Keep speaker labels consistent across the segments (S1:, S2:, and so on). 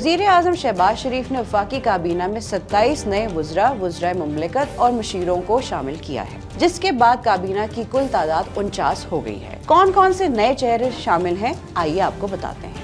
S1: वजीर आजम शहबाज शरीफ ने वफाकी काबीना में 27 नए वज़रा मुमलिकत और मशीरों को शामिल किया है, जिसके बाद काबीना की कुल तादाद 49 हो गई है। कौन कौन से नए चेहरे शामिल हैं, आइए आपको बताते हैं।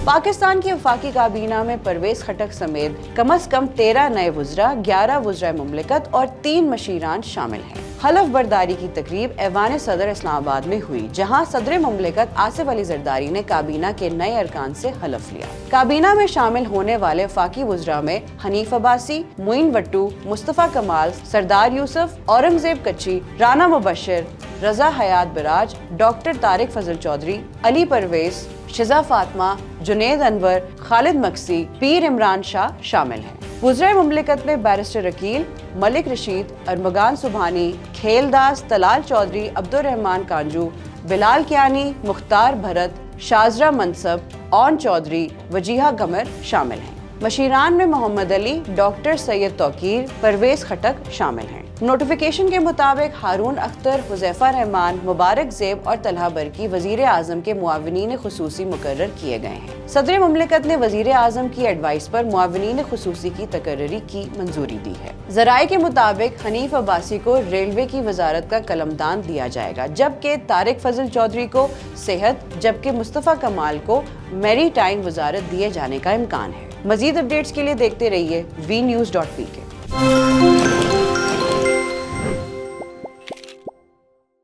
S1: पाकिस्तान की वफाकी काबीना में परवेज खटक समेत कम से कम 13 नए वज़रा, 11 वज़रा मुमलिकत और 3 मशीरान शामिल हैं। हलफ बर्दारी की तकरीब ऐवान सदर इस्लामाबाद में हुई, जहां सदर मुमलिकत आसिफ अली जरदारी ने काबीना के नए अरकान से हलफ लिया। काबीना में शामिल होने वाले वफाकी वज़रा में हनीफ अब्बासी, मुइन वट्टू, मुस्तफ़ा कमाल, सरदार यूसुफ, औरंगजेब कच्ची, राना मुबशर, रजा हयात बराज, डॉक्टर तारिक फजल चौधरी, अली परवेज, शिजा फातिमा, जुनेद अनवर, खालिद मक्सी, पीर इमरान शाह शामिल हैं। वज़रा मुमलिकत में बैरिस्टर अकील, मलिक रशीद, अरमगान सुबहानी, खेलदास, तलाल चौधरी, अब्दुर्रहमान कांजू, बिलाल कियानी, मुख्तार भरत, शाजरा मनसब, औन चौधरी, वजीहा गमर शामिल हैं। मशीरान में मोहम्मद अली, डॉक्टर सैयद तौकीर, परवेज खटक शामिल हैं। नोटिफिकेशन के मुताबिक हारून अख्तर, हुज़ैफा रहमान, मुबारक ज़ेब और तलहा बरकी वज़ीर आज़म के मुआविनीन खुसूसी मुकर्रर किए गए हैं। सदर मुमलिकत ने वज़ीर आज़म की एडवाइस पर मुआविनीन खुसूसी की तकर्री की मंजूरी दी है। ज़राए के मुताबिक हनीफ अब्बासी को रेलवे की वजारत का कलमदान दिया जाएगा, जबकि तारिक फजल चौधरी को सेहत, जबकि मुस्तफ़ा कमाल को मैरी टाइम वजारत दिए जाने का इम्कान है। मज़ीद अपडेट्स के लिए देखते रहिए VNews.pk।